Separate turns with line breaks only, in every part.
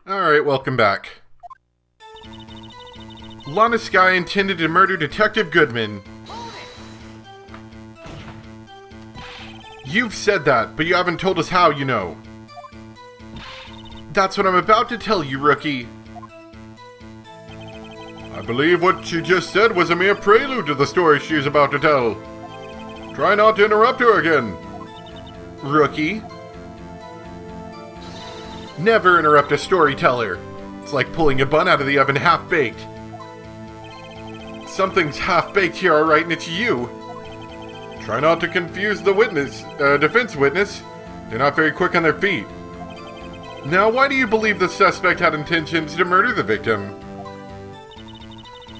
Alright, welcome back. Lana Skye intended to murder Detective Goodman. You've said that, but you haven't told us how, you know. That's what I'm about to tell you, rookie. I believe what she just said was a mere prelude to the story she is about to tell. Try not to interrupt her again. Rookie. Never interrupt a storyteller. It's like pulling a bun out of the oven half-baked. Something's half-baked here, alright, and it's you. Try not to confuse the defense witness. They're not very quick on their feet. Now, why do you believe the suspect had intentions to murder the victim?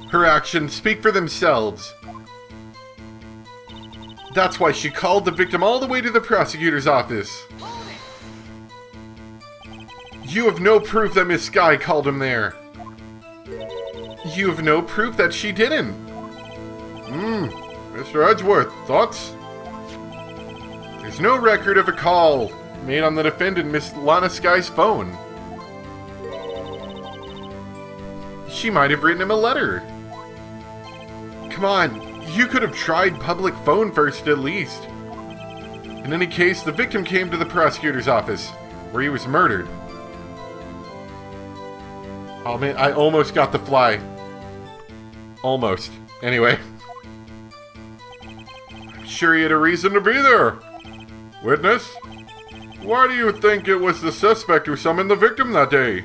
Her actions speak for themselves. That's why she called the victim all the way to the prosecutor's office. You have no proof that Miss Skye called him there. You have no proof that she didn't. Mr. Edgeworth, thoughts? There's no record of a call made on the defendant, Miss Lana Skye's phone. She might have written him a letter. Come on, you could have tried public phone first at least. In any case, the victim came to the prosecutor's office, where he was murdered. Oh man, I almost got the fly. Almost. Anyway. I'm sure he had a reason to be there. Witness? Why do you think it was the suspect who summoned the victim that day?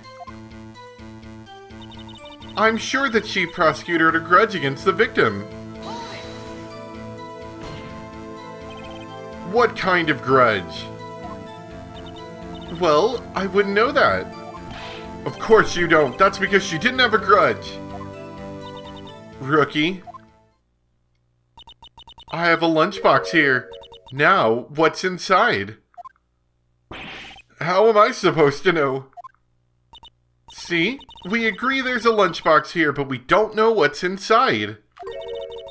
I'm sure the chief prosecutor had a grudge against the victim. What kind of grudge? Well, I wouldn't know that. Of course you don't. That's because she didn't have a grudge. Rookie. I have a lunchbox here. Now, what's inside? How am I supposed to know? See? We agree there's a lunchbox here, but we don't know what's inside.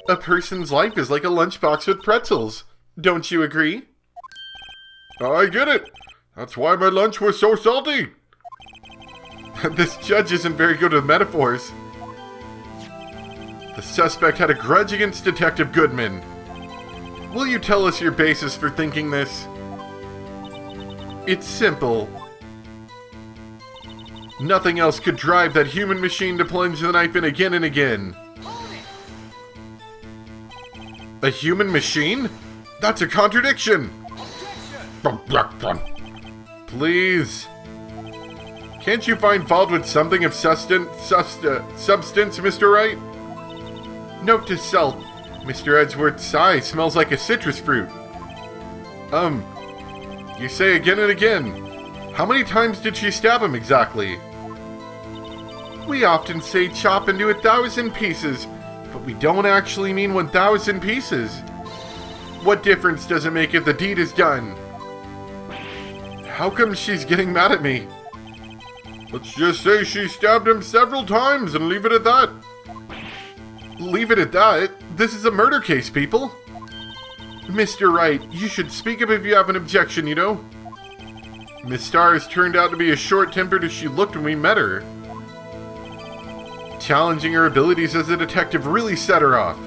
A person's life is like a lunchbox with pretzels. Don't you agree? I get it. That's why my lunch was so salty. This judge isn't very good with metaphors. The suspect had a grudge against Detective Goodman. Will you tell us your basis for thinking this? It's simple. Nothing else could drive that human machine to plunge the knife in again and again. A human machine? That's a contradiction! Please. Can't you find fault with something of substance, Mr. Wright? Note to self, Mr. Edgeworth's sigh smells like a citrus fruit. You say again and again. How many times did she stab him exactly? We often say chop into 1,000 pieces, but we don't actually mean 1,000 pieces. What difference does it make if the deed is done? How come she's getting mad at me? Let's just say she stabbed him several times and leave it at that. Leave it at that? This is a murder case, people. Mr. Wright, you should speak up if you have an objection, you know? Miss Stars turned out to be as short-tempered as she looked when we met her. Challenging her abilities as a detective really set her off.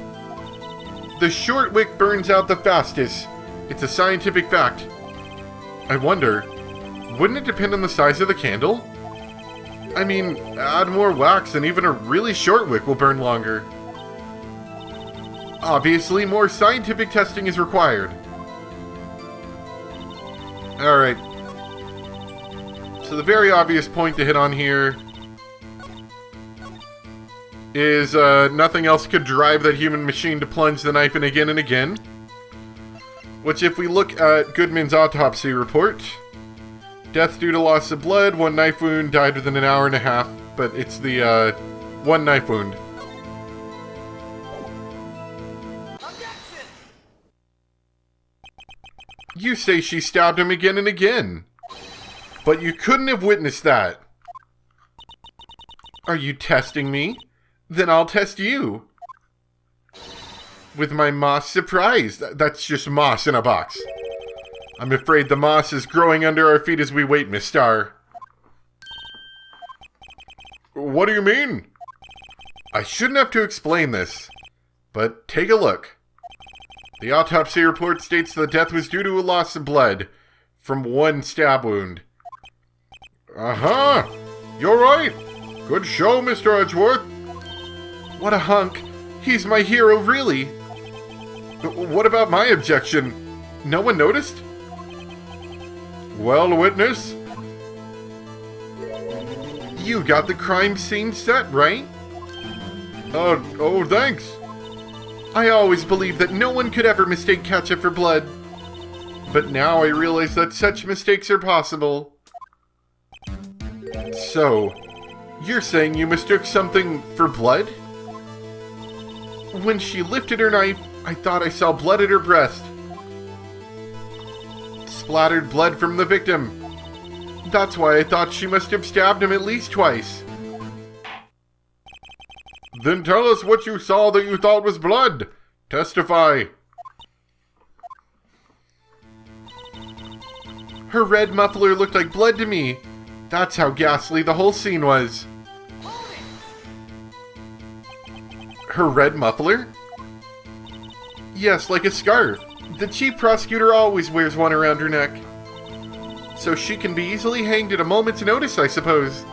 The short wick burns out the fastest. It's a scientific fact. I wonder, wouldn't it depend on the size of the candle? I mean, add more wax and even a really short wick will burn longer. Obviously, more scientific testing is required. Alright. So the very obvious point to hit on here is nothing else could drive that human machine to plunge the knife in again and again. Which, if we look at Goodman's autopsy report, death due to loss of blood, 1 knife wound, died within an hour and a half, but it's the 1 knife wound. You say she stabbed him again and again, but you couldn't have witnessed that. Are you testing me? Then I'll test you. With my moss surprise. That's just moss in a box. I'm afraid the moss is growing under our feet as we wait, Miss Star. What do you mean? I shouldn't have to explain this, but take a look. The autopsy report states the death was due to a loss of blood from one stab wound. Uh-huh. You're right. Good show, Mr. Edgeworth.
What a hunk. He's my hero, really.
What about my objection? No one noticed? Well, witness?
You got the crime scene set, right?
Oh, thanks.
I always believed that no one could ever mistake ketchup for blood.
But now I realize that such mistakes are possible. So, you're saying you mistook something for blood?
When she lifted her knife, I thought I saw blood at her breast.
Splattered blood from the victim.
That's why I thought she must have stabbed him at least twice.
Then tell us what you saw that you thought was blood. Testify.
Her red muffler looked like blood to me. That's how ghastly the whole scene was.
Her red muffler?
Yes, like a scarf. The chief prosecutor always wears one around her neck. So she can be easily hanged at a moment's notice, I suppose.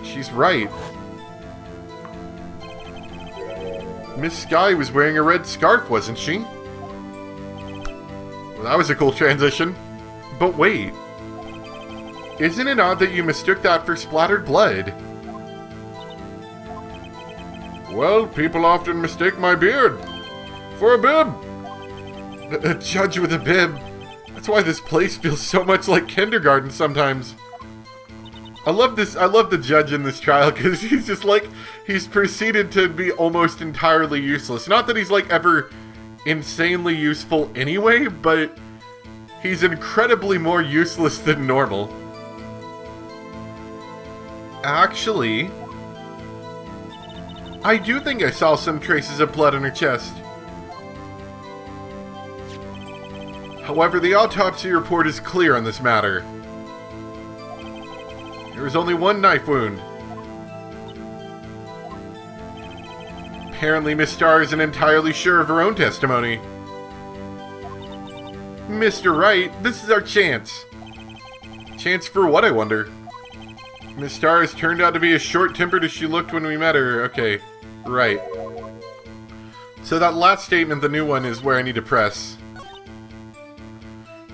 She's right. Miss Sky was wearing a red scarf, wasn't she? Well, that was a cool transition. But wait. Isn't it odd that you mistook that for splattered blood? Well, people often mistake my beard for a bib.
A judge with a bib. That's why this place feels so much like kindergarten sometimes.
I love the judge in this trial because he's just like, he's proceeded to be almost entirely useless. Not that he's like ever insanely useful anyway, but he's incredibly more useless than normal.
Actually, I do think I saw some traces of blood on her chest.
However, the autopsy report is clear on this matter. There was only one knife wound. Apparently, Miss Starr isn't entirely sure of her own testimony.
Mr. Wright, this is our chance.
Chance for what, I wonder? Miss Starr has turned out to be as short-tempered as she looked when we met her. Okay, right. So that last statement, the new one, is where I need to press.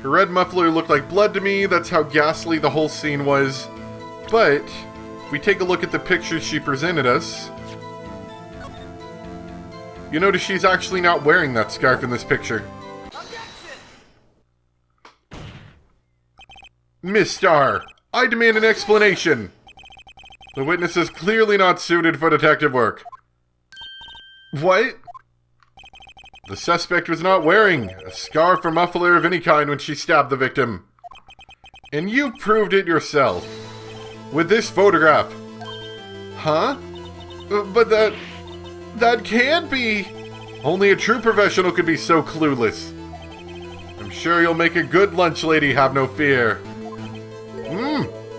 Her red muffler looked like blood to me. That's how ghastly the whole scene was. But, if we take a look at the pictures she presented us, you notice she's actually not wearing that scarf in this picture. Miss Starr, I demand an explanation. The witness is clearly not suited for detective work.
What?
The suspect was not wearing a scarf or muffler of any kind when she stabbed the victim. And you proved it yourself. With this photograph.
Huh? But that can't be.
Only a true professional could be so clueless. I'm sure you'll make a good lunch lady, have no fear.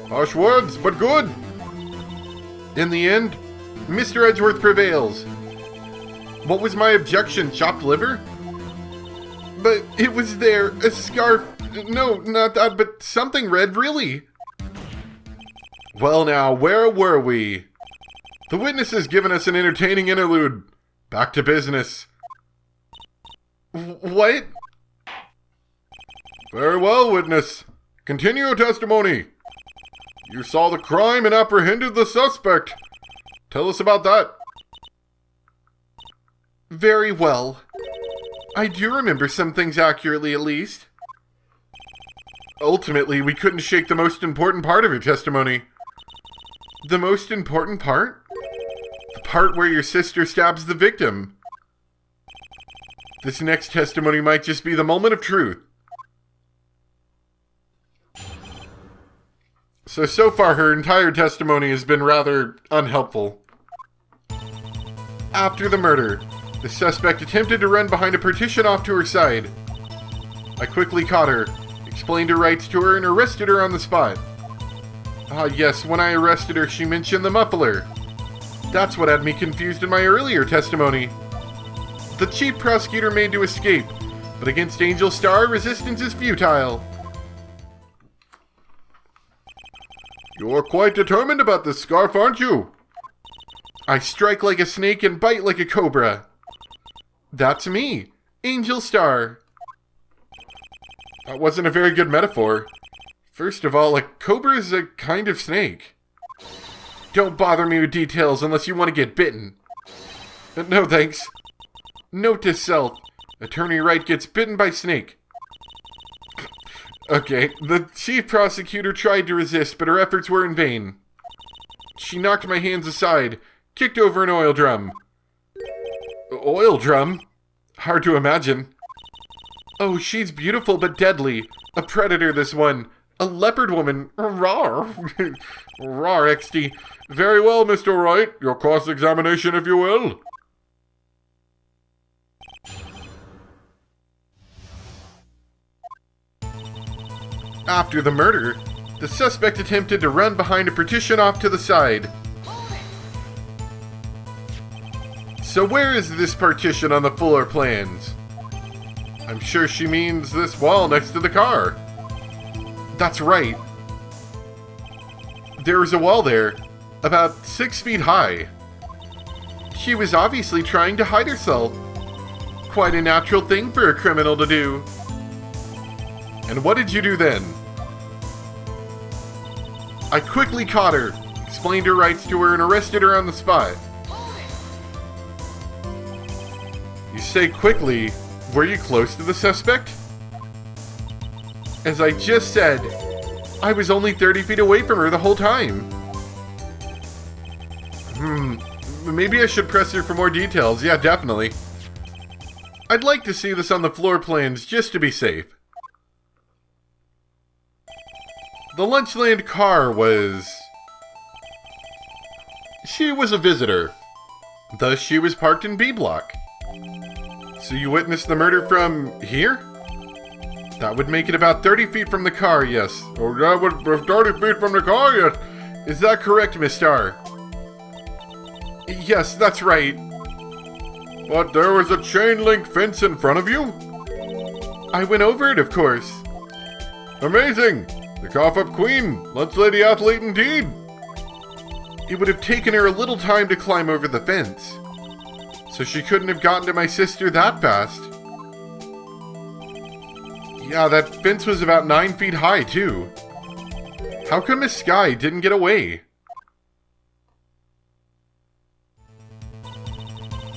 Harsh words, but good. In the end, Mr. Edgeworth prevails. What was my objection, chopped liver?
But it was there, a scarf. No, not that, but something red, really.
Well now, where were we? The witness has given us an entertaining interlude. Back to business.
What?
Very well, witness. Continue your testimony. You saw the crime and apprehended the suspect. Tell us about that.
Very well. I do remember some things accurately, at least.
Ultimately, we couldn't shake the most important part of your testimony.
The most important part?
The part where your sister stabs the victim. This next testimony might just be the moment of truth. So far, her entire testimony has been rather unhelpful. After the murder, the suspect attempted to run behind a partition off to her side. I quickly caught her, explained her rights to her, and arrested her on the spot. Ah, yes, when I arrested her, she mentioned the muffler. That's what had me confused in my earlier testimony. The chief prosecutor made to escape, but against Angel Star, resistance is futile. You're quite determined about this scarf, aren't you? I strike like a snake and bite like a cobra. That's me, Angel Star. That wasn't a very good metaphor. First of all, a cobra is a kind of snake. Don't bother me with details unless you want to get bitten. No thanks. Note to self, Attorney Wright gets bitten by snake. Okay, the chief prosecutor tried to resist, but her efforts were in vain. She knocked my hands aside, kicked over an oil drum. Oil drum? Hard to imagine. Oh, she's beautiful but deadly. A predator, this one. A leopard woman. Rawr. Rawr, XD. Very well, Mr. Wright. Your cross-examination, if you will. After the murder, the suspect attempted to run behind a partition off to the side. So where is this partition on the floor plans? I'm sure she means this wall next to the car. That's right. There was a wall there, about 6 feet high. She was obviously trying to hide herself. Quite a natural thing for a criminal to do. And what did you do then? I quickly caught her, explained her rights to her, and arrested her on the spot. You say quickly, were you close to the suspect? As I just said, I was only 30 feet away from her the whole time. Maybe I should press her for more details. Yeah, definitely. I'd like to see this on the floor plans just to be safe. The Lunchland car was... She was a visitor. Thus, she was parked in B block. So you witnessed the murder from here? That would make it about 30 feet from the car, yes. Oh, that would be 30 feet from the car, yes. Is that correct, Miss Starr? Yes, that's right. But there was a chain link fence in front of you? I went over it, of course. Amazing! The cough-up queen, lunch lady athlete indeed. It would have taken her a little time to climb over the fence, so she couldn't have gotten to my sister that fast. Yeah, that fence was about 9 feet high, too. How come Miss Sky didn't get away?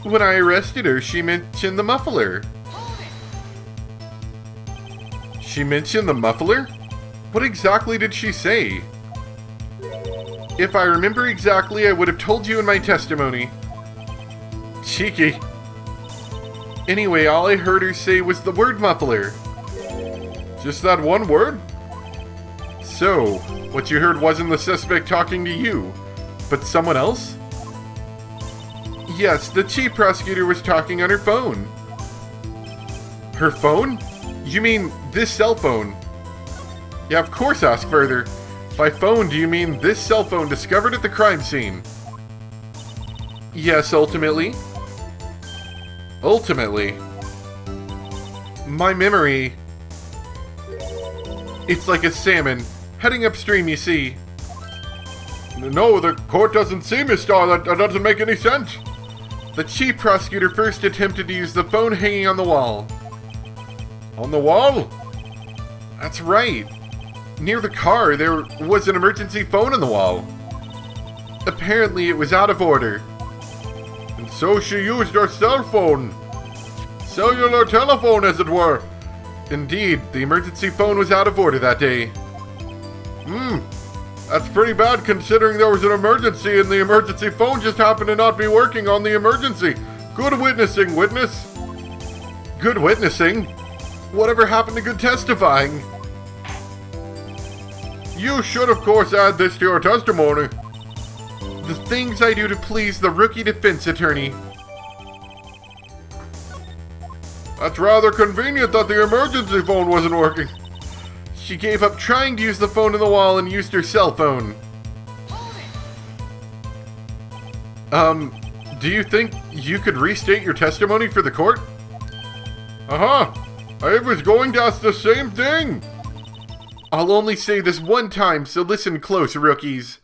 When I arrested her, she mentioned the muffler. She mentioned the muffler? What exactly did she say? If I remember exactly, I would have told you in my testimony. Cheeky. Anyway, all I heard her say was the word muffler. Just that one word? So, what you heard wasn't the suspect talking to you, but someone else? Yes, the chief prosecutor was talking on her phone. Her phone? You mean this cell phone? Yeah, of course, ask further. By phone, do you mean this cell phone discovered at the crime scene? Yes, ultimately. Ultimately? My memory... It's like a salmon, heading upstream, you see. No, the court doesn't see, Miss Starr. That doesn't make any sense. The chief prosecutor first attempted to use the phone hanging on the wall. On the wall? That's right. Near the car, there was an emergency phone on the wall. Apparently, it was out of order. And so she used her cell phone. Cellular telephone, as it were. Indeed, the emergency phone was out of order that day. That's pretty bad considering there was an emergency and the emergency phone just happened to not be working on the emergency. Good witnessing, witness. Good witnessing? Whatever happened to good testifying? You should, of course, add this to your testimony. The things I do to please the rookie defense attorney. That's rather convenient that the emergency phone wasn't working. She gave up trying to use the phone in the wall and used her cell phone. Do you think you could restate your testimony for the court? I was going to ask the same thing. I'll only say this one time, so listen close, rookies.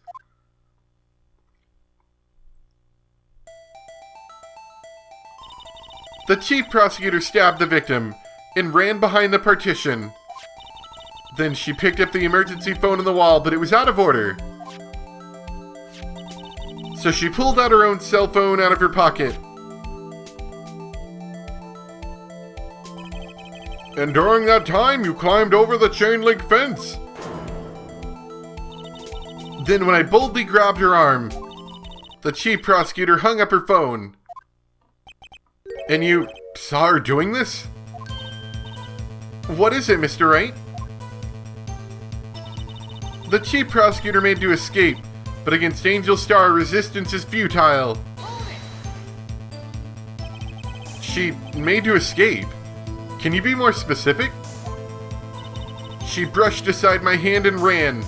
The chief prosecutor stabbed the victim and ran behind the partition. Then she picked up the emergency phone on the wall, but it was out of order. So she pulled out her own cell phone out of her pocket. And during that time, you climbed over the chain link fence. Then when I boldly grabbed her arm, the chief prosecutor hung up her phone. And you saw her doing this? What is it, Mr. Wright? The chief prosecutor made to escape, but against Angel Star, resistance is futile. She made to escape? Can you be more specific? She brushed aside my hand and ran.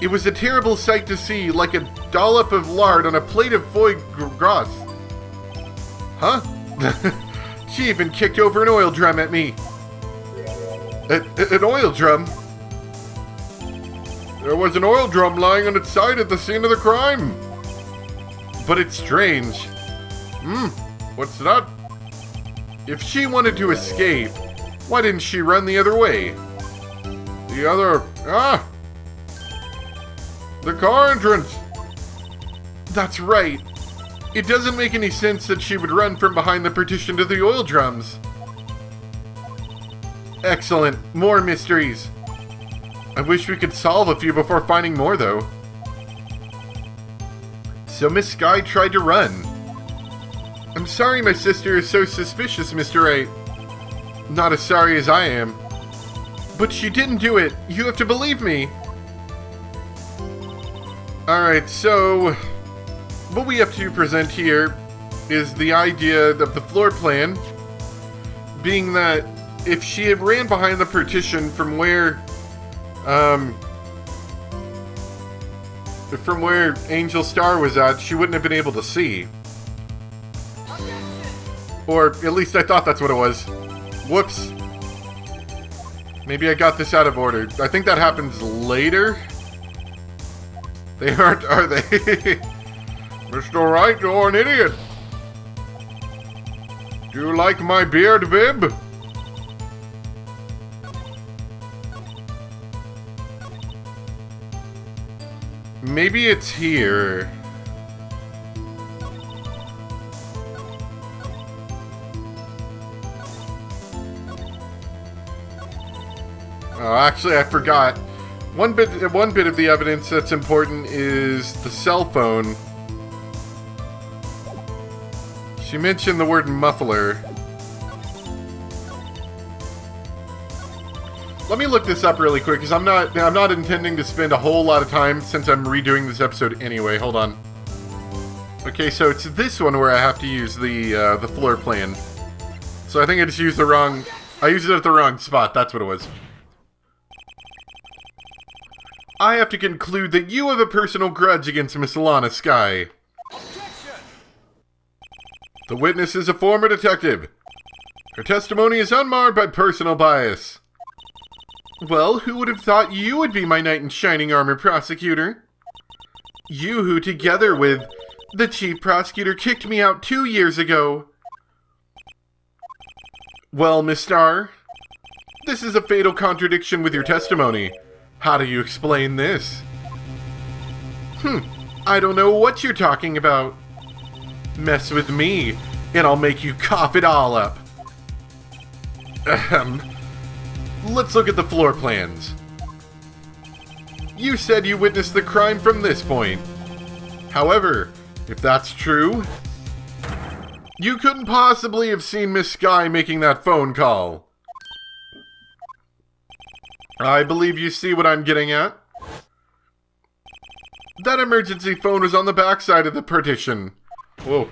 It was a terrible sight to see, like a dollop of lard on a plate of foie gras. Huh? She even kicked over an oil drum at me. An oil drum? There was an oil drum lying on its side at the scene of the crime. But it's strange. What's that? If she wanted to escape, why didn't she run the other way? The car entrance! That's right. It doesn't make any sense that she would run from behind the partition to the oil drums. Excellent. More mysteries. I wish we could solve a few before finding more, though. So Miss Sky tried to run. I'm sorry my sister is so suspicious, Mr. Wright. Not as sorry as I am. But she didn't do it. You have to believe me. Alright, so what we have to present here is the idea of the floor plan being that if she had ran behind the partition from where Angel Star was at, she wouldn't have been able to see. Or at least I thought that's what it was. Whoops. Maybe I got this out of order. I think that happens later. They aren't, are they? Mr. Wright, you're an idiot. Do you like my beard, Bib? Maybe it's here. Oh, actually, I forgot. One bit of the evidence that's important is the cell phone. She mentioned the word muffler. Let me look this up really quick, because I'm not intending to spend a whole lot of time since I'm redoing this episode anyway. Hold on. Okay, so it's this one where I have to use the floor plan. So I think I just used the wrong. I used it at the wrong spot. That's what it was. I have to conclude that you have a personal grudge against Miss Lana Sky. Objection! The witness is a former detective. Her testimony is unmarred by personal bias. Well, who would have thought you would be my knight in shining armor, prosecutor? You who, together with the chief prosecutor, kicked me out 2 years ago. Well, Miss Star, this is a fatal contradiction with your testimony. How do you explain this? I don't know what you're talking about. Mess with me, and I'll make you cough it all up. Let's look at the floor plans. You said you witnessed the crime from this point. However, if that's true, you couldn't possibly have seen Miss Sky making that phone call. I believe you see what I'm getting at. That emergency phone was on the backside of the partition. Whoa.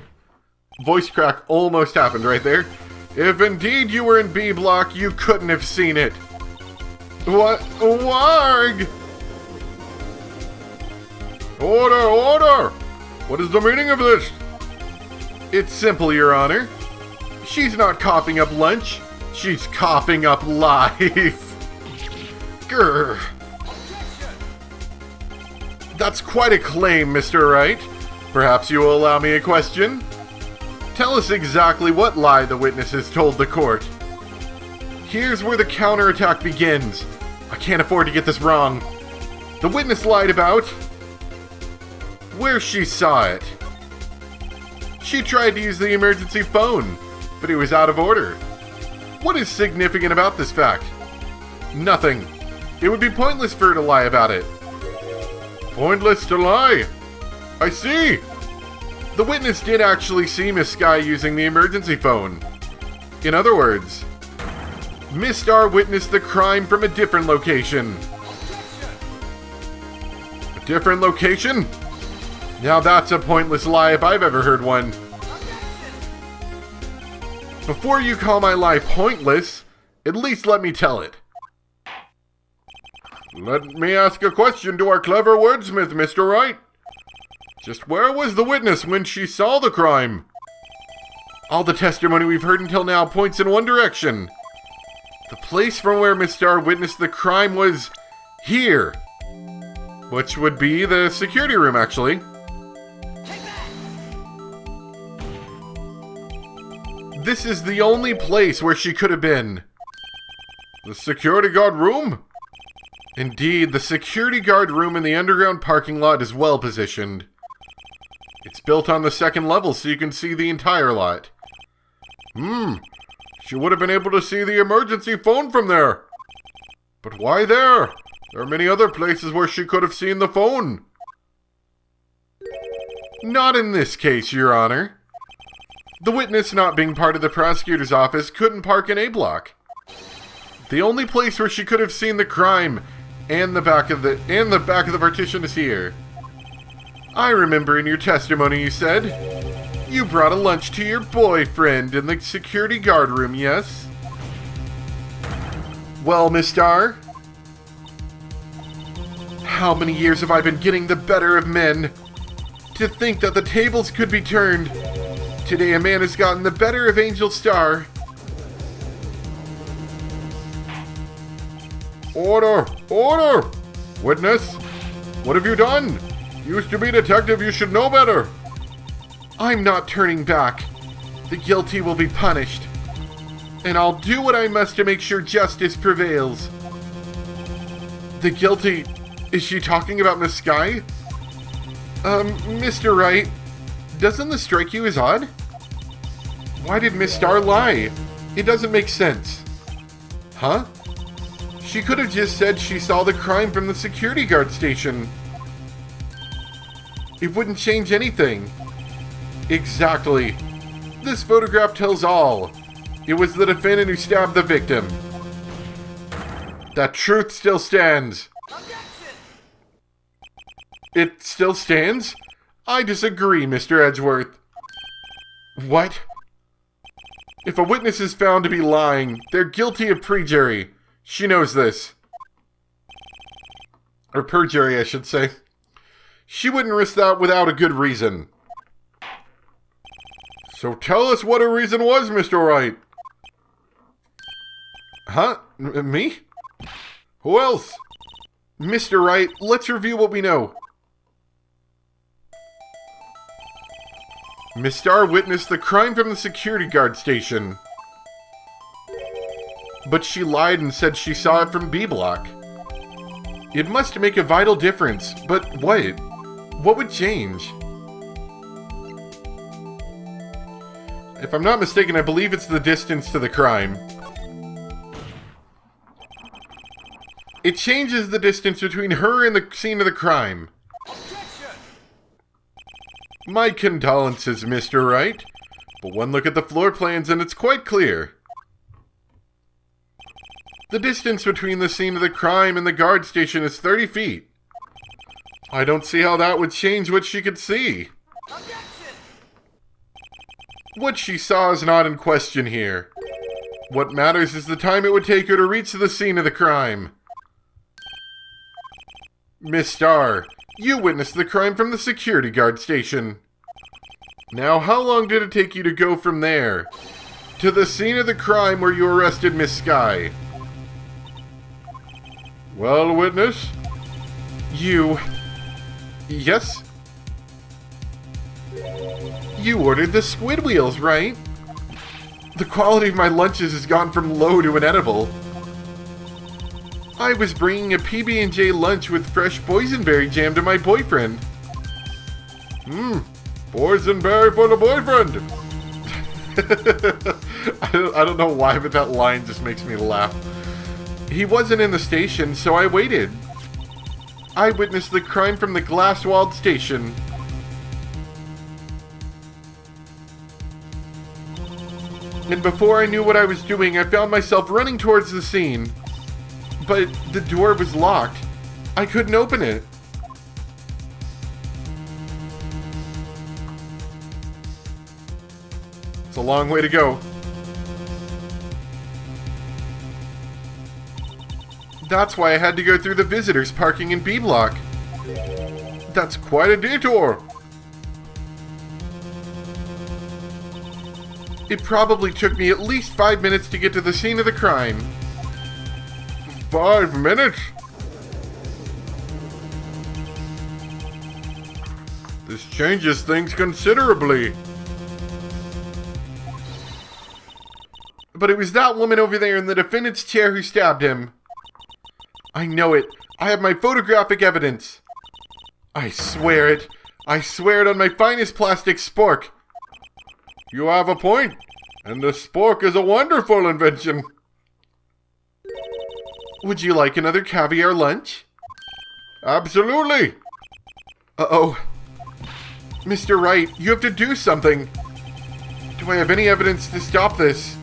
Voice crack almost happened right there. If indeed you were in B block, you couldn't have seen it. What? Warg! Order! Order! What is the meaning of this? It's simple, Your Honor. She's not coughing up lunch. She's coughing up life. Grr. That's quite a claim, Mr. Wright. Perhaps you will allow me a question? Tell us exactly what lie the witness has told the court. Here's where the counterattack begins. I can't afford to get this wrong. The witness lied about where she saw it. She tried to use the emergency phone, but it was out of order. What is significant about this fact? Nothing. It would be pointless for her to lie about it. Pointless to lie? I see. The witness did actually see Miss Sky using the emergency phone. In other words, Miss Star witnessed the crime from a different location. A different location? Now that's a pointless lie if I've ever heard one. Before you call my lie pointless, at least let me tell it. Let me ask a question to our clever wordsmith, Mr. Wright. Just where was the witness when she saw the crime? All the testimony we've heard until now points in one direction. The place from where Miss Star witnessed the crime was here. Which would be the security room, actually. This is the only place where she could have been. The security guard room? Indeed, the security guard room in the underground parking lot is well positioned. It's built on the second level so you can see the entire lot. She would have been able to see the emergency phone from there. But why there? There are many other places where she could have seen the phone. Not in this case, Your Honor. The witness, not being part of the prosecutor's office, couldn't park in A block. The only place where she could have seen the crime and the back of the partition is here. I remember in your testimony you said you brought a lunch to your boyfriend in the security guard room, yes? Well, Miss Star, how many years have I been getting the better of men? To think that the tables could be turned. Today a man has gotten the better of Angel Star. Order! Order! Witness, what have you done? Used to be detective, you should know better. I'm not turning back. The guilty will be punished. And I'll do what I must to make sure justice prevails. The guilty... Is she talking about Miss Sky? Mr. Wright, doesn't this strike you as odd? Why did Miss Star lie? It doesn't make sense. Huh? She could have just said she saw the crime from the security guard station. It wouldn't change anything. Exactly. This photograph tells all. It was the defendant who stabbed the victim. That truth still stands. It still stands? I disagree, Mr. Edgeworth. What? If a witness is found to be lying, they're guilty of perjury. She knows this. Or perjury, I should say. She wouldn't risk that without a good reason. So tell us what her reason was, Mr. Wright. Huh? Me? Who else? Mr. Wright, let's review what we know. Miss Star witnessed the crime from the security guard station. But she lied and said she saw it from B block. It must make a vital difference, but what? What would change? If I'm not mistaken, I believe it's the distance to the crime. It changes the distance between her and the scene of the crime. My condolences, Mr. Wright, but one look at the floor plans and it's quite clear. The distance between the scene of the crime and the guard station is 30 feet. I don't see how that would change what she could see. What she saw is not in question here. What matters is the time it would take her to reach the scene of the crime. Miss Star, you witnessed the crime from the security guard station. Now, how long did it take you to go from there to the scene of the crime where you arrested Miss Sky? Well, witness? You... Yes? You ordered the squid wheels, right? The quality of my lunches has gone from low to inedible. I was bringing a PB&J lunch with fresh boysenberry jam to my boyfriend. Boysenberry for the boyfriend! I don't know why, but that line just makes me laugh. He wasn't in the station, so I waited. I witnessed the crime from the glass-walled station. And before I knew what I was doing, I found myself running towards the scene. But the door was locked. I couldn't open it. It's a long way to go. That's why I had to go through the visitors parking in B block. That's quite a detour. It probably took me at least 5 minutes to get to the scene of the crime. 5 minutes? This changes things considerably. But it was that woman over there in the defendant's chair who stabbed him. I know it. I have my photographic evidence. I swear it. I swear it on my finest plastic spork. You have a point, and the spork is a wonderful invention. Would you like another caviar lunch? Absolutely. Uh-oh. Mr. Wright, you have to do something. Do I have any evidence to stop this?